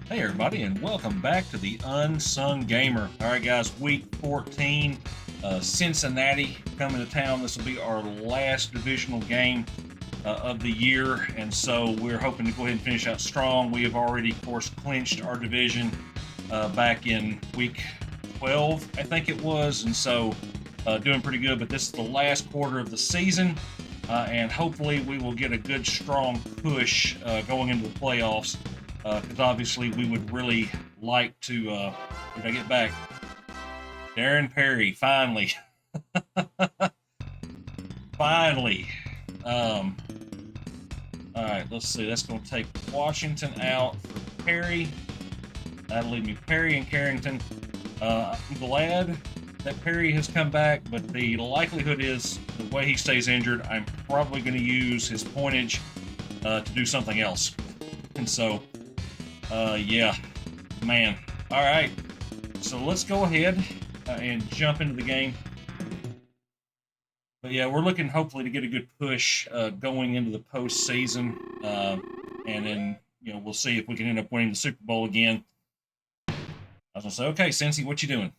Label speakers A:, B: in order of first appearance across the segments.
A: Hey everybody, and welcome back to the Unsung Gamer. All right, guys, week 14, Cincinnati coming to town. This will be our last divisional game of the year, and so we're hoping to go ahead and finish out strong. We have already, of course, clinched our division back in week 12, I think it was, and so doing pretty good. But this is the last quarter of the season, and hopefully we will get a good, strong push going into the playoffs. Because obviously we would really like to. Did I get back? Darren Perry, finally. Finally. All right, let's see. That's going to take Washington out for Perry. That'll leave me Perry and Carrington. I'm glad that Perry has come back, but the likelihood is the way he stays injured, I'm probably going to use his pointage to do something else. And so. Yeah, man. All right, so let's go ahead and jump into the game. But yeah, we're looking hopefully to get a good push going into the postseason, and then we'll see if we can end up winning the Super Bowl again. I was gonna say, okay, Cincy, what you doing?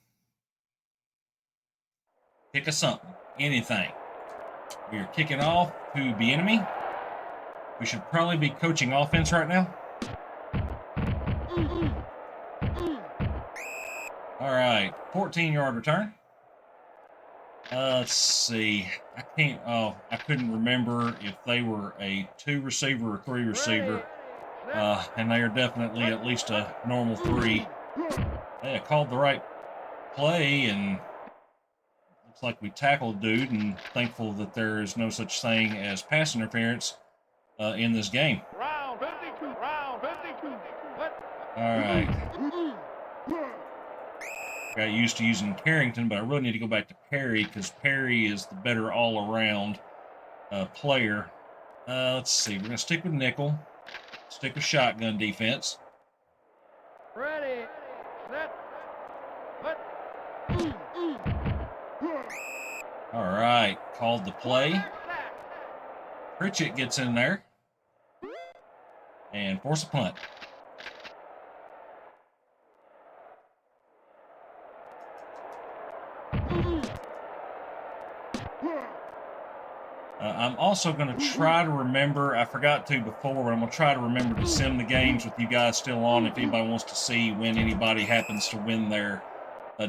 A: Pick us something, anything. We are kicking off to Bieniemy. We should probably be coaching offense right now. All right, 14-yard return. Let's see. I couldn't remember if they were a 2-receiver or 3-receiver. And they are definitely at least a normal 3. They called the right play, and looks like we tackled dude, and thankful that there is no such thing as pass interference in this game. Round 52. All right. Got used to using Carrington, but I really need to go back to Perry because Perry is the better all-around player. Let's see. We're going to stick with nickel. Stick with shotgun defense. Ready, set, put. All right. Called the play. Pritchett gets in there and force a punt. I'm also going to try to remember, I forgot to before, but I'm going to try to remember to sim the games with you guys still on if anybody wants to see when anybody happens to win their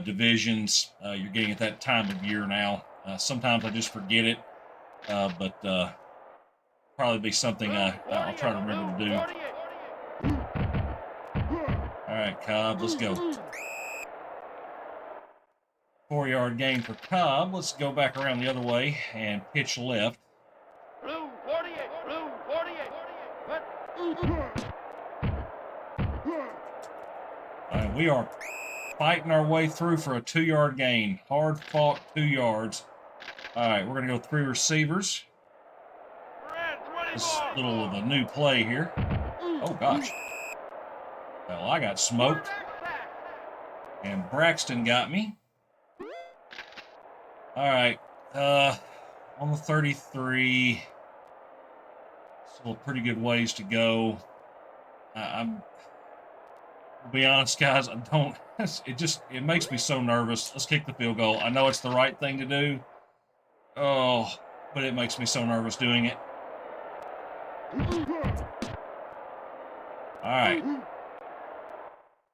A: divisions. You're getting at that time of year now. Sometimes I just forget it, but probably be something I'll try to remember to do. All right, Cobb, let's go. 4-yard gain for Cobb. Let's go back around the other way and pitch left. Blue 48. We are fighting our way through for a 2-yard gain. Hard fought 2 yards. All right, we're going to go 3 receivers. This little of a new play here. Oh, gosh. Well, I got smoked. And Braxton got me. All right, on the 33, still pretty good ways to go. I'll be honest, guys, I don't, it makes me so nervous. Let's kick the field goal. I know it's the right thing to do. Oh, but it makes me so nervous doing it. All right.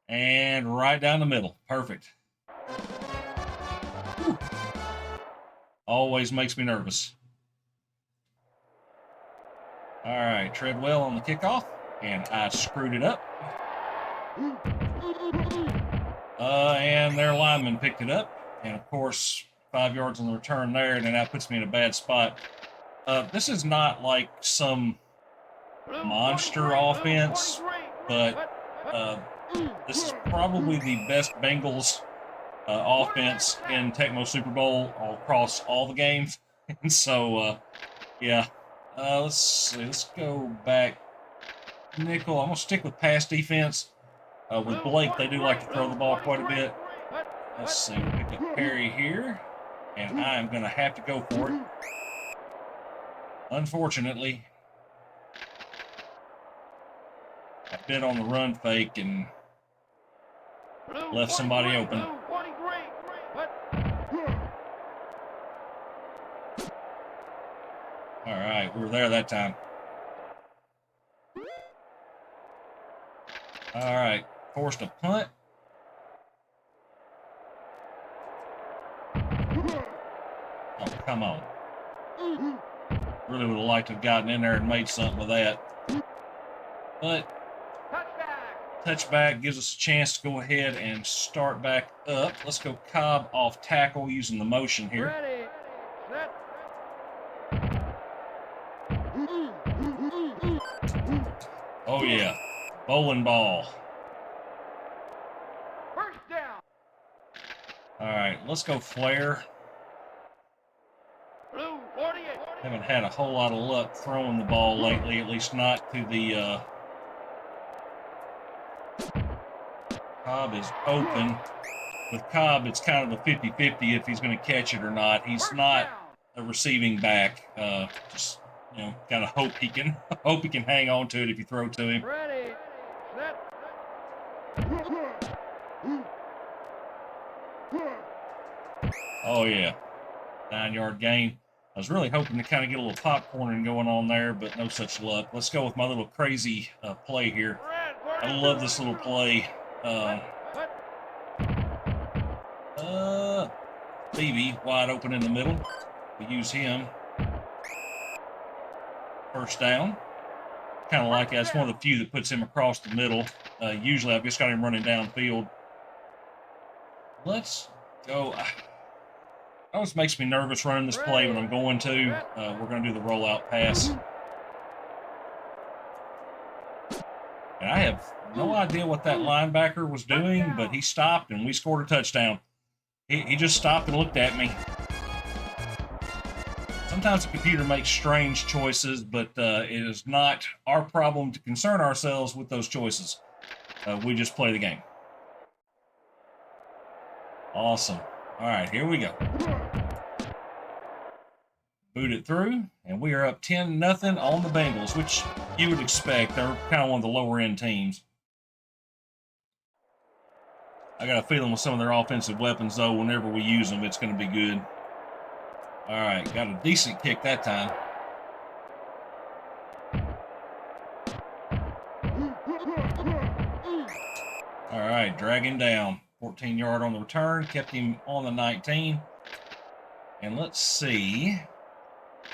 A: And right down the middle. Perfect. Whew. Always makes me nervous. All right, Treadwell on the kickoff, and I screwed it up. And their lineman picked it up, and of course, 5 yards on the return there, and then that puts me in a bad spot. This is not like some monster offense, but this is probably the best Bengals offense in Tecmo Super Bowl across all the games. And so, yeah. Let's see. Let's go back. Nickel. I'm going to stick with pass defense. With Blake, they do like to throw the ball quite a bit. Let's see. We'll pick up Perry here. And I am going to have to go for it. Unfortunately, I bit on the run fake and Left somebody open. All right, we were there that time. All right, forced a punt. Oh, come on. Really would have liked to have gotten in there and made something with that. But touchback gives us a chance to go ahead and start back up. Let's go Cobb off tackle using the motion here.
B: Ready, set.
A: Oh, yeah. Bowling ball.
B: First down.
A: All right, let's go flare.
B: Blue 48.
A: Haven't had a whole lot of luck throwing the ball lately, at least not to the Cobb is open. With Cobb, it's kind of a 50-50 if he's going to catch it or not. He's not a receiving back. Just, you know, kind of hope he can hang on to it if you throw to him.
B: Ready, set.
A: Oh, yeah. 9-yard gain. I was really hoping to kind of get a little popcorning going on there, but no such luck. Let's go with my little crazy play here. I love this little play. Levy wide open in the middle. We use him. First down. Kind of like that. It's one of the few that puts him across the middle. Usually I've just got him running downfield. Let's go. It always makes me nervous running this play when I'm going to. We're going to do the rollout pass. And I have no idea what that linebacker was doing, but he stopped and we scored a touchdown. He just stopped and looked at me. Sometimes the computer makes strange choices, but it is not our problem to concern ourselves with those choices. We just play the game. Awesome. All right, here we go. Boot it through, and we are up 10-0 on the Bengals, which you would expect. They're kind of one of the lower-end teams. I got a feeling with some of their offensive weapons, though, whenever we use them, it's going to be good. All right, got a decent kick that time. All right, drag him down. 14-yard on the return, kept him on the 19. And let's see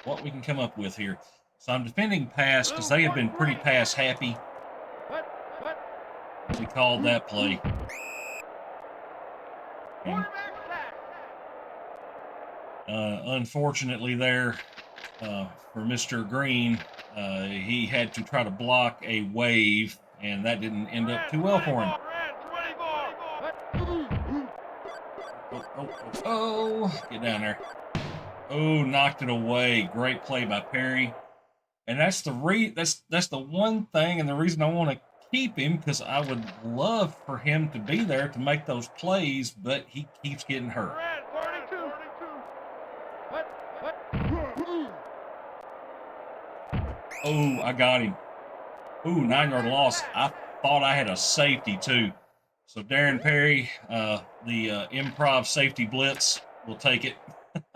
A: what we can come up with here. So I'm defending pass because they have been pretty pass happy. We called that play. And, unfortunately there, for Mr. Green, he had to try to block a wave, and that didn't end up too well for him. Oh, get down there. Oh, knocked it away. Great play by Perry. And that's the one thing and the reason I want to keep him, because I would love for him to be there to make those plays, but he keeps getting hurt. Oh, I got him. Ooh, 9-yard loss. I thought I had a safety too. So Darren Perry, the improv safety blitz, will take it.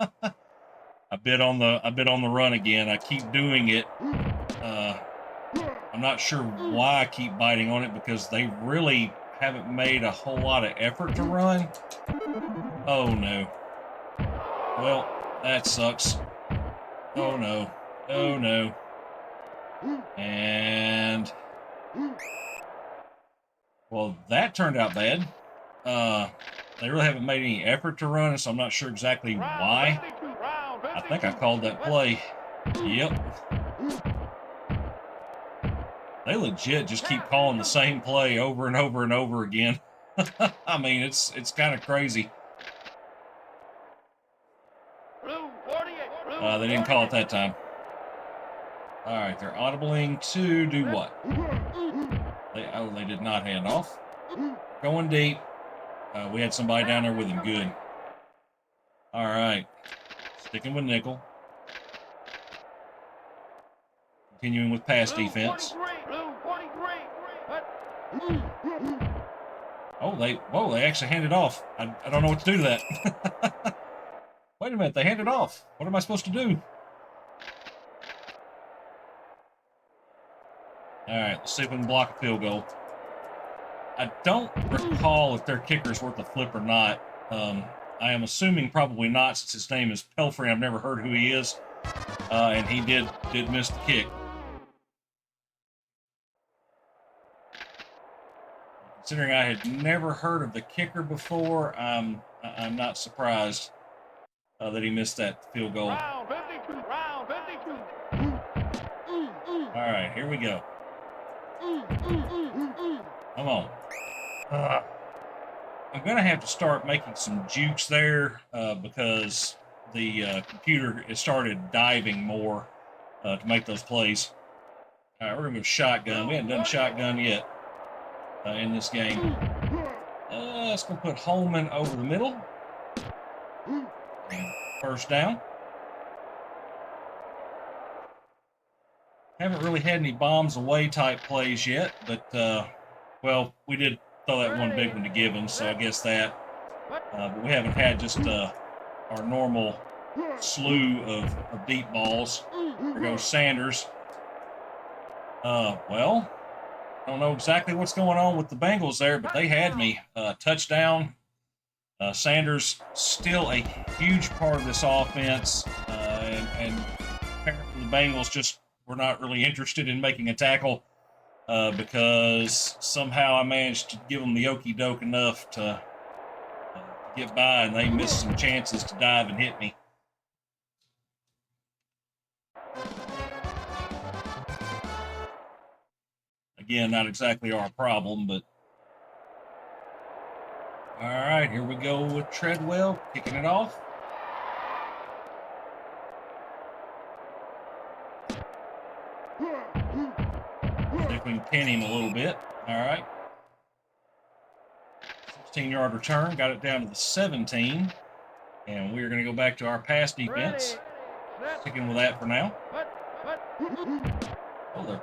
A: I bid on the run again. I keep doing it. I'm not sure why I keep biting on it, because they really haven't made a whole lot of effort to run. Oh no. Well, that sucks. Oh no. Oh no. And well, that turned out bad. They really haven't made any effort to run it, so I'm not sure exactly why. I think I called that play. Yep. They legit just keep calling the same play over and over and over again. I mean, it's kind of crazy. They didn't call it that time. All right, they're audibling to do what? They did not hand off. Going deep. We had somebody down there with him. Good. All right. Sticking with nickel. Continuing with pass defense. Whoa, they actually handed off. I don't know what to do to that. Wait a minute, they handed off. What am I supposed to do? All right, let's see if we can block a field goal. I don't recall if their kicker's worth a flip or not. I am assuming probably not, since his name is Pelfrey. I've never heard who he is, and he did miss the kick. Considering I had never heard of the kicker before, I'm not surprised that he missed that field goal.
B: Round 52. Round 52.
A: All right, here we go. Come on. I'm going to have to start making some jukes there because the computer has started diving more to make those plays. All right, we're going to go shotgun. We haven't done shotgun yet in this game. Let's go put Holman over the middle. First down. Haven't really had any bombs away type plays yet, but, well, we did throw that one big one to Gibbons, so I guess that. But we haven't had just our normal slew of deep balls. There goes Sanders. Well, I don't know exactly what's going on with the Bengals there, but they had me. Touchdown. Sanders still a huge part of this offense, and apparently the Bengals just were not really interested in making a tackle because somehow I managed to give them the okie doke enough to get by, and they missed some chances to dive and hit me. Again, not exactly our problem, but all right, here we go with Treadwell kicking it off. See if we can pin him a little bit. All right. 16-yard return, got it down to the 17. And we're going to go back to our pass defense. Sticking with that for now. Oh, they're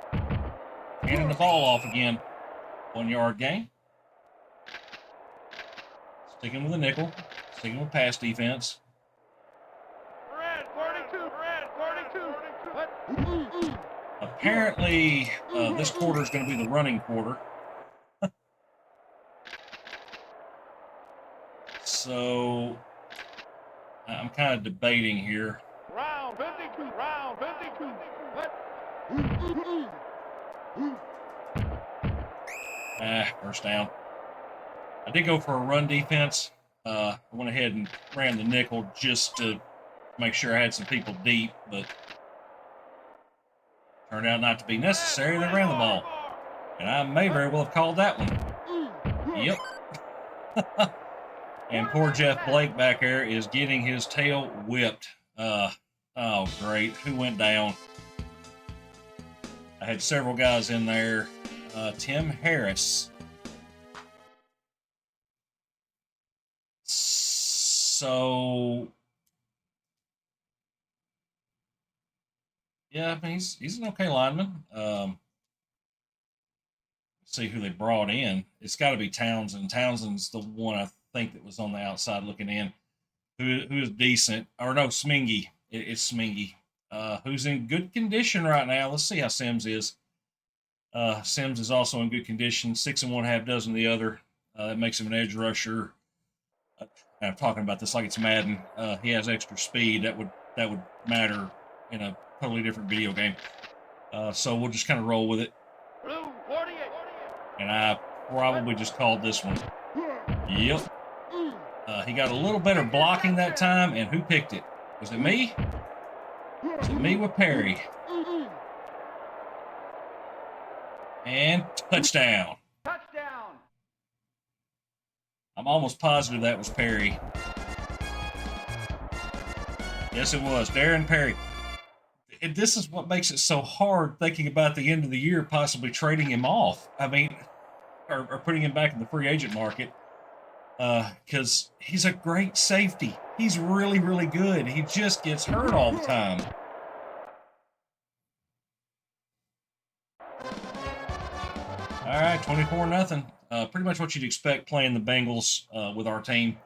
A: handing the ball off again. 1-yard gain. Sticking with the nickel. Sticking with pass defense.
B: Red 42. Red 42.
A: Apparently, this quarter is going to be the running quarter. So, I'm kind of debating here.
B: Round 52. Round 52.
A: First down. I did go for a run defense. I went ahead and ran the nickel just to make sure I had some people deep, but turned out not to be necessary. They ran the ball. And I may very well have called that one. Yep. And poor Jeff Blake back there is getting his tail whipped. Oh, great. Who went down? I had several guys in there. Tim Harris. So, yeah, I mean, he's an okay lineman. See who they brought in. It's got to be Townsend. Townsend's the one I think that was on the outside looking in, who is decent. Or no, Smingy. It's Smingy, who's in good condition right now. Let's see how Sims is. Sims is also in good condition. 6 1/2 dozen the other. That makes him an edge rusher. I'm talking about this like it's Madden. He has extra speed. That would matter in a totally different video game. So we'll just kind of roll with it.
B: Blue 48.
A: And I probably just called this one. Yep. He got a little better blocking that time, and who picked it? Was it me? Was it me with Perry? And touchdown.
B: Touchdown.
A: I'm almost positive that was Perry. Yes, it was. Darren Perry. And this is what makes it so hard thinking about the end of the year, possibly trading him off. I mean, or putting him back in the free agent market. Because he's a great safety. He's really, really good. He just gets hurt all the time. All right, 24-0. Pretty much what you'd expect playing the Bengals with our team.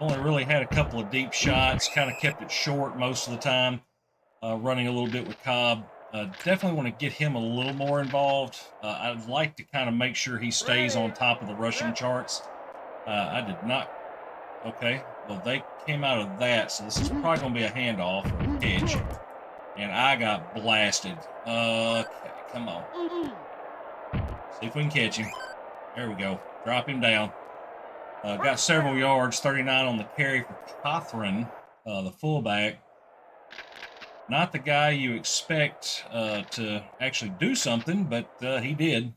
A: Only really had a couple of deep shots, kind of kept it short most of the time, running a little bit with Cobb. Definitely want to get him a little more involved. I'd like to kind of make sure he stays on top of the rushing charts. I did not. Okay, well, they came out of that, so this is probably going to be a handoff or a pitch. And I got blasted. Okay, come on. See if we can catch him. There we go. Drop him down. Got several yards, 39 on the carry for Cothran, the fullback. Not the guy you expect to actually do something, but he did.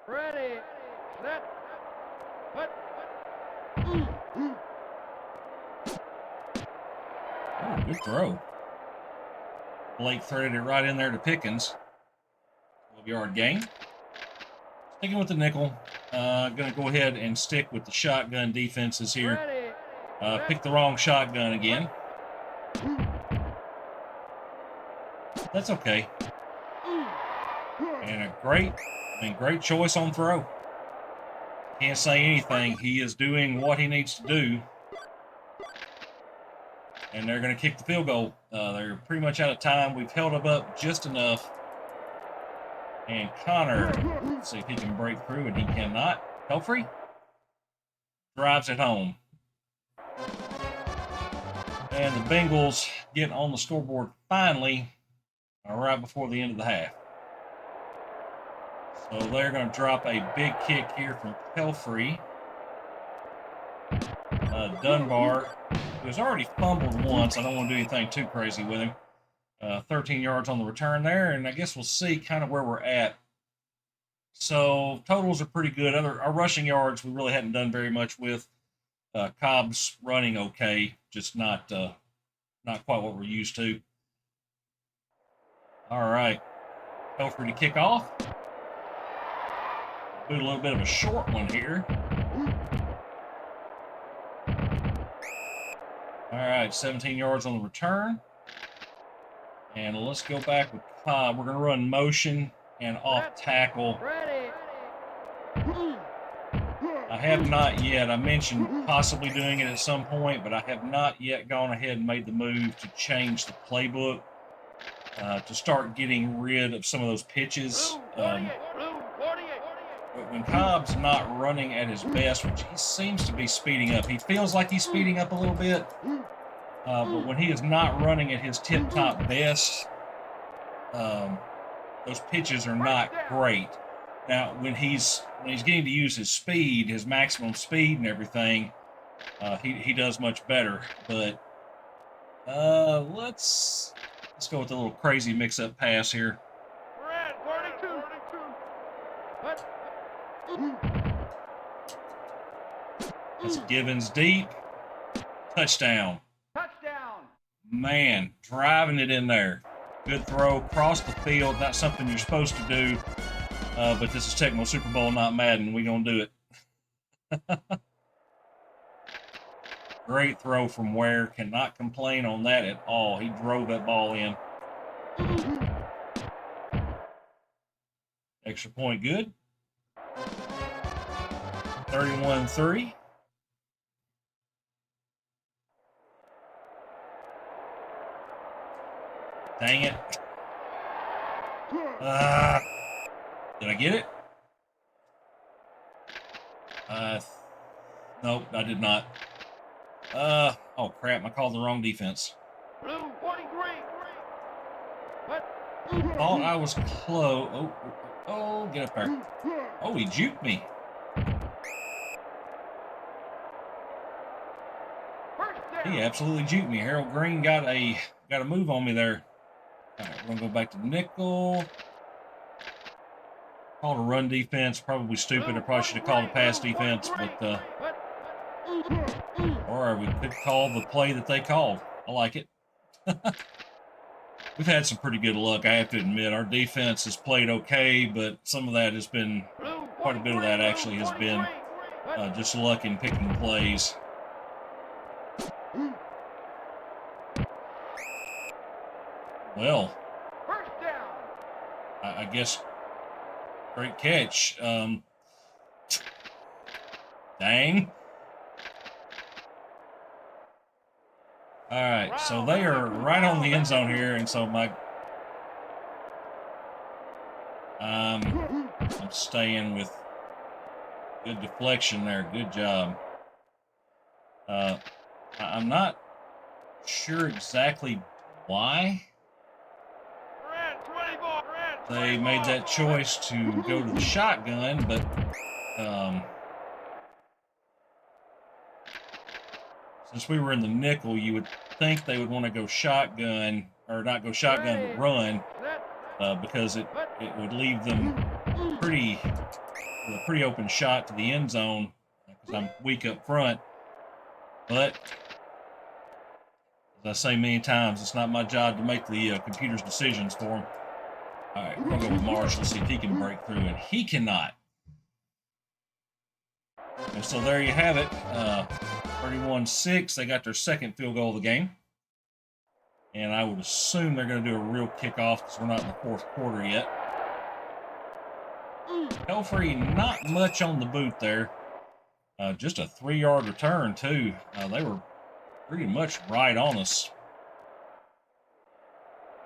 B: Ready, set, what?
A: Oh, good throw. Blake threaded it right in there to Pickens. 12-yard gain. Sticking with the nickel. Going to go ahead and stick with the shotgun defenses here. Picked the wrong shotgun again. That's okay. And a great choice on throw. Can't say anything. He is doing what he needs to do. And they're going to kick the field goal. They're pretty much out of time. We've held them up just enough. And Connor, let's see if he can break through, and he cannot. Pelfrey drives it home. And the Bengals get on the scoreboard finally, right before the end of the half. So they're going to drop a big kick here from Pelfrey. Dunbar, who has already fumbled once. I don't want to do anything too crazy with him. 13 yards on the return there, and I guess we'll see kind of where we're at. So totals are pretty good. Our rushing yards we really hadn't done very much with. Cobb's running okay, just not quite what we're used to. All right, Pelfrey to kick off. Do a little bit of a short one here. All right, 17 yards on the return. And let's go back with Cobb. We're going to run motion and off tackle. I have not yet. I mentioned possibly doing it at some point, but I have not yet gone ahead and made the move to change the playbook to start getting rid of some of those pitches. When Cobb's not running at his best, which he seems to be speeding up, he feels like he's speeding up a little bit. But when he is not running at his tip-top best, those pitches are not great. Now, when he's getting to use his speed, his maximum speed and everything, he does much better. But let's go with a little crazy mix-up pass here. It's Givens deep. Touchdown. Man, driving it in there. Good throw, across the field. Not something you're supposed to do, but this is Tecmo Super Bowl, not Madden. We're going to do it. Great throw from Ware. Cannot complain on that at all. He drove that ball in. Extra point good. 31-3. Dang it. Did I get it? Nope, I did not. Oh crap, I called the wrong defense.
B: Blue 43.
A: Thought I was close. Oh, get up there. Oh, he juked me. He absolutely juked me. Harold Green got a move on me there. All right, we're going to go back to nickel. Called a run defense. Probably stupid. I probably should have called a pass defense, but or we could call the play that they called. I like it. We've had some pretty good luck, I have to admit. Our defense has played okay, but some of that has been, quite a bit of that actually has been just luck in picking plays. Well,
B: First down.
A: I guess great catch. Dang. All right, so they are right on the end zone here, and so I'm staying with good deflection there. Good job. I'm not sure exactly why they made that choice to go to the shotgun, but since we were in the nickel, you would think they would want to go shotgun, or not go shotgun, but run, because it would leave them with a pretty open shot to the end zone, because I'm weak up front. But as I say many times, it's not my job to make the computer's decisions for them. All right, we're going to go with Marshall, see if he can break through, and he cannot. And so there you have it. 31-6. They got their second field goal of the game. And I would assume they're going to do a real kickoff because we're not in the fourth quarter yet. Pelfrey, not much on the boot there. Just a 3-yard return, too. They were pretty much right on us.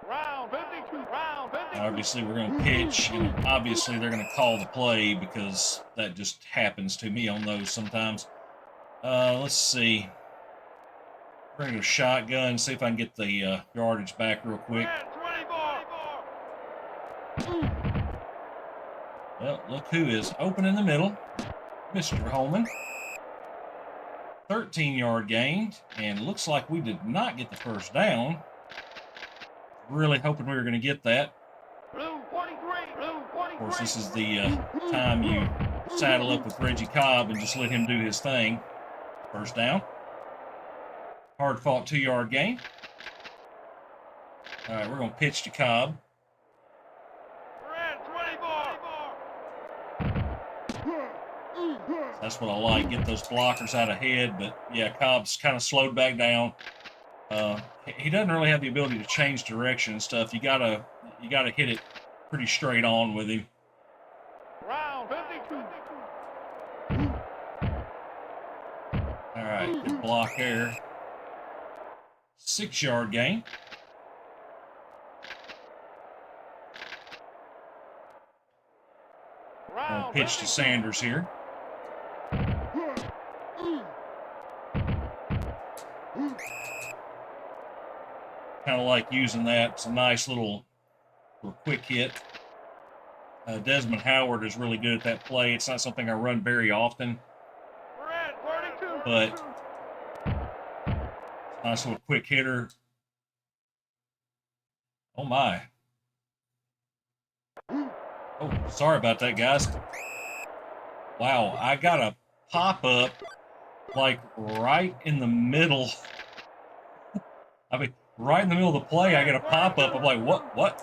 B: Round 52. Round 52.
A: Obviously, we're going to pitch, and obviously they're going to call the play because that just happens to me on those sometimes. Let's see. We're going to go shotgun, see if I can get the yardage back real quick. Well, look who is open in the middle. Mr. Holman. 13-yard gain, and looks like we did not get the first down. Really hoping we were going to get that. Of course, this is the time you saddle up with Reggie Cobb and just let him do his thing. First down. Hard-fought 2-yard gain. All right, we're going to pitch to Cobb. That's what I like. Get those blockers out ahead. But, yeah, Cobb's kind of slowed back down. He doesn't really have the ability to change direction and stuff. You gotta hit it pretty straight on with him.
B: Round 52.
A: All right, good block there. 6-yard gain. I'll pitch to Sanders here. Kind of like using that. It's a nice little quick hit. Desmond Howard is really good at that play. It's not something I run very often, but it's a nice little quick hitter. Oh, my. Oh, sorry about that, guys. Wow, I got a pop-up, like, right in the middle. I mean, right in the middle of the play, I get a pop-up. I'm like, what?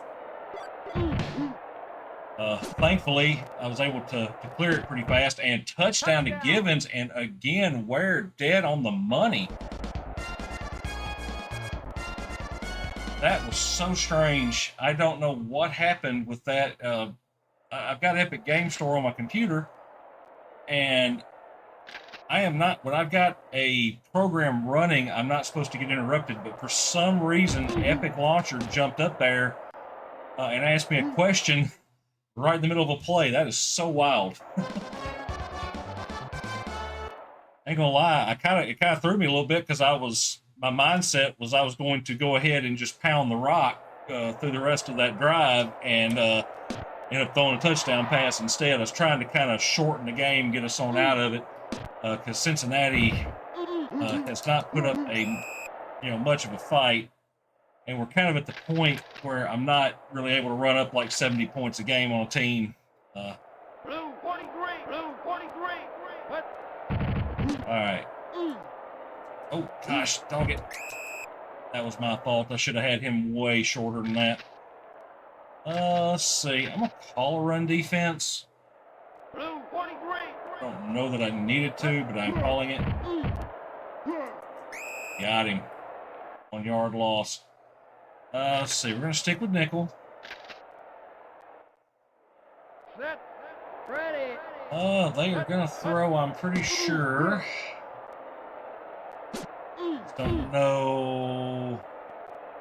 A: Thankfully, I was able to clear it pretty fast. And touchdown to Givens, and again, we're dead on the money. That was so strange. I don't know what happened with that. I've got Epic Game Store on my computer, and I am not, when I've got a program running, I'm not supposed to get interrupted, but for some reason, Epic Launcher jumped up there and asked me a question right in the middle of a play. That is so wild. Ain't gonna lie, it kind of threw me a little bit because my mindset was I was going to go ahead and just pound the rock through the rest of that drive and end up throwing a touchdown pass instead. I was trying to kind of shorten the game, get us on out of it, because Cincinnati has not put up much of a fight, and we're kind of at the point where I'm not really able to run up like 70 points a game on a team.
B: Blue 43, blue 43.
A: All right. Oh gosh, dog it! That was my fault. I should have had him way shorter than that. Let's see. I'm gonna call a run defense.
B: Blue 43.
A: I don't know that I needed to, but I'm calling it. Got him. 1 yard loss. Let's see. We're going to stick with nickel.
B: Set. Ready.
A: They are going to throw, I'm pretty sure. Just don't know.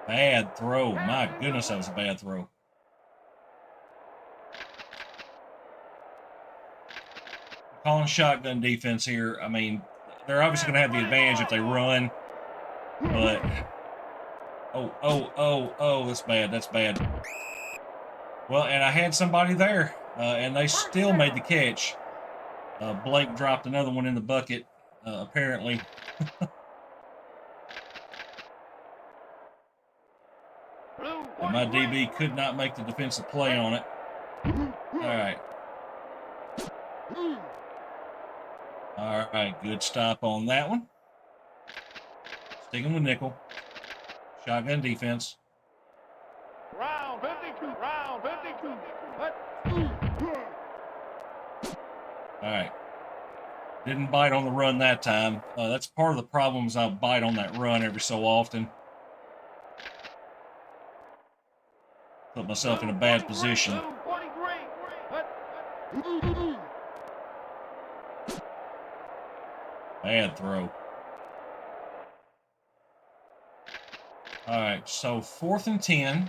A: Bad throw. My goodness, that was a bad throw. Calling shotgun defense here. I mean, they're obviously going to have the advantage if they run, but oh, that's bad. That's bad. Well, and I had somebody there, and they still made the catch. Blake dropped another one in the bucket, apparently. And my DB could not make the defensive play on it. All right. All right, good stop on that one. Sticking with nickel. Shotgun defense.
B: Round 52. Round 52. What?
A: All right. Didn't bite on the run that time. That's part of the problem is I bite on that run every so often. Put myself in a bad position. Bad throw. All right, so 4th and 10.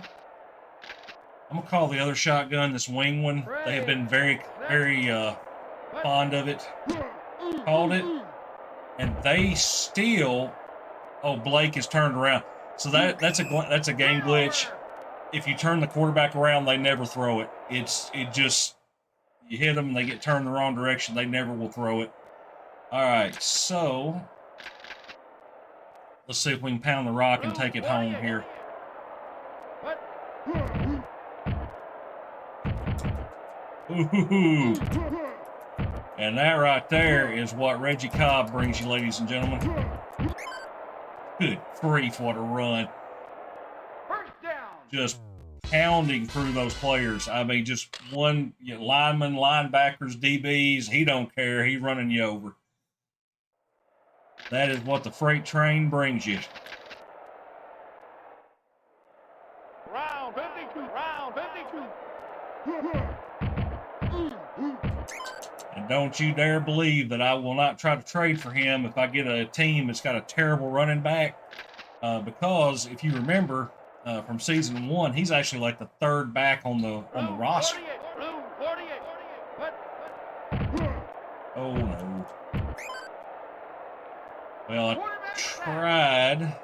A: I'm going to call the other shotgun, this wing one. They have been very fond of it. Called it. And they still... Oh, Blake is turned around. So that's a game glitch. If you turn the quarterback around, they never throw it. It just... You hit them, and they get turned the wrong direction. They never will throw it. All right, so... Let's see if we can pound the rock and take it home here. Ooh. And that right there is what Reggie Cobb brings you, ladies and gentlemen. Good grief, what a run. Just pounding through those players. I mean, just one lineman, linebackers, DBs. He don't care. He's running you over. That is what the freight train brings you.
B: Round 52. Round 52.
A: And don't you dare believe that I will not try to trade for him if I get a team that's got a terrible running back. Because if you remember from season 1, he's actually like the 3rd back on the roster. Oh no. Well, I tried.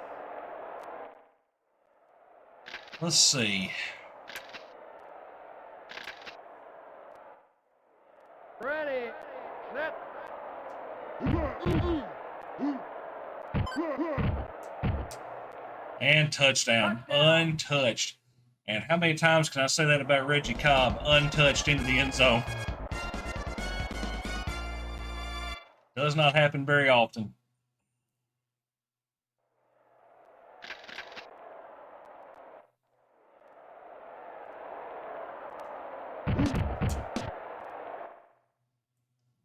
A: Let's see.
B: Ready, set.
A: And touchdown. Untouched. And how many times can I say that about Reggie Cobb? Untouched into the end zone. Does not happen very often.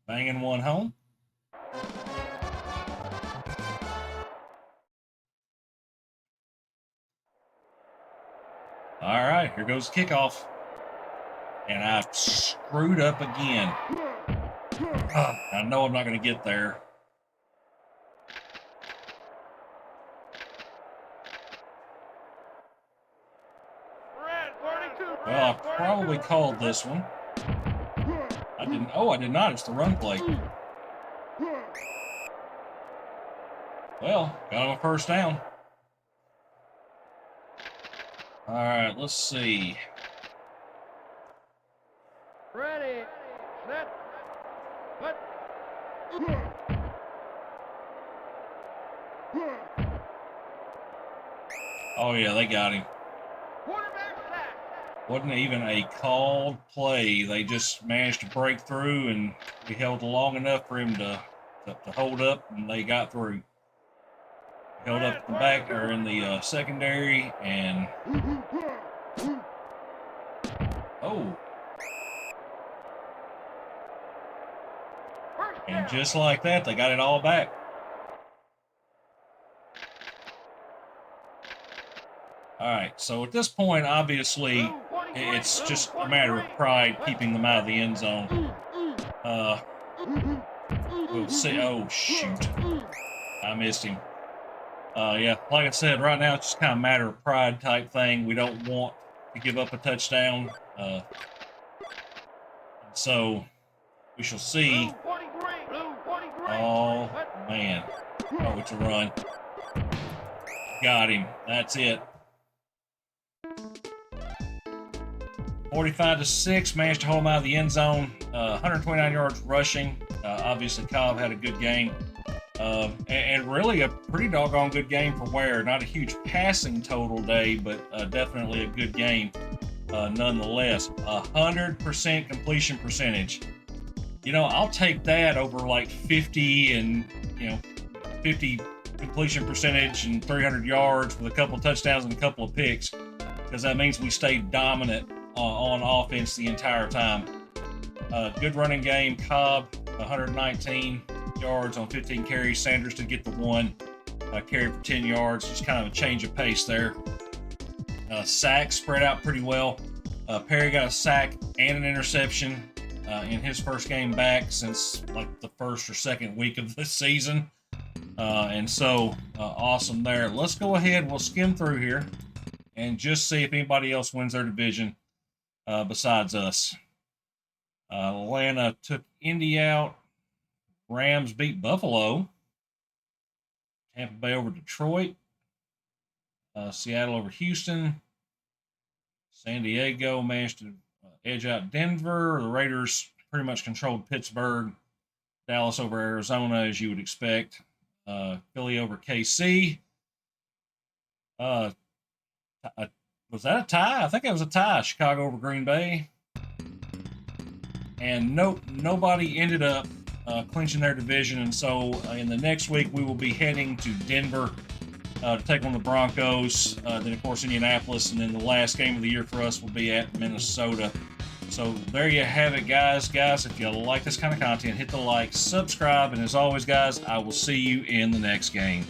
A: Banging one home. All right, here goes the kickoff. And I screwed up again. I know I'm not going to get there. Well, I probably called this one. I didn't. Oh, I did not. It's the run play. Well, got him a first down. All right, let's see.
B: Ready, set, what?
A: Oh, yeah, they got him. Wasn't even a called play. They just managed to break through, and we held long enough for him to hold up, and they got through. Held up at the back, or in the secondary, and... Oh. And just like that, they got it all back. All right, so at this point, obviously, it's just a matter of pride keeping them out of the end zone. We'll see. Oh, shoot. I missed him. Yeah, like I said, right now it's just kind of a matter of pride type thing. We don't want to give up a touchdown. So we shall see. Oh, man. Oh, it's a run. Got him. That's it. 45-6, managed to hold him out of the end zone. 129 yards rushing. Obviously, Cobb had a good game. And really a pretty doggone good game for Ware. Not a huge passing total day, but definitely a good game nonetheless. 100% completion percentage. You know, I'll take that over like 50 and, 50 completion percentage and 300 yards with a couple of touchdowns and a couple of picks, because that means we stayed dominant on offense the entire time. Good running game. Cobb, 119 yards on 15 carries. Sanders did get the one carry for 10 yards. Just kind of a change of pace there. Sacks spread out pretty well. Perry got a sack and an interception in his first game back since like the first or second week of the season. And so awesome there. Let's go ahead. We'll skim through here and just see if anybody else wins their division besides us. Atlanta took Indy out. Rams beat Buffalo. Tampa Bay over Detroit. Seattle over Houston. San Diego managed to edge out Denver. The Raiders pretty much controlled Pittsburgh. Dallas over Arizona, as you would expect. Philly over KC. Was that a tie? I think it was a tie. Chicago over Green Bay. And nobody ended up clinching their division. And so in the next week, we will be heading to Denver to take on the Broncos. Then, of course, Indianapolis. And then the last game of the year for us will be at Minnesota. So there you have it, guys. Guys, if you like this kind of content, hit the like, subscribe. And as always, guys, I will see you in the next game.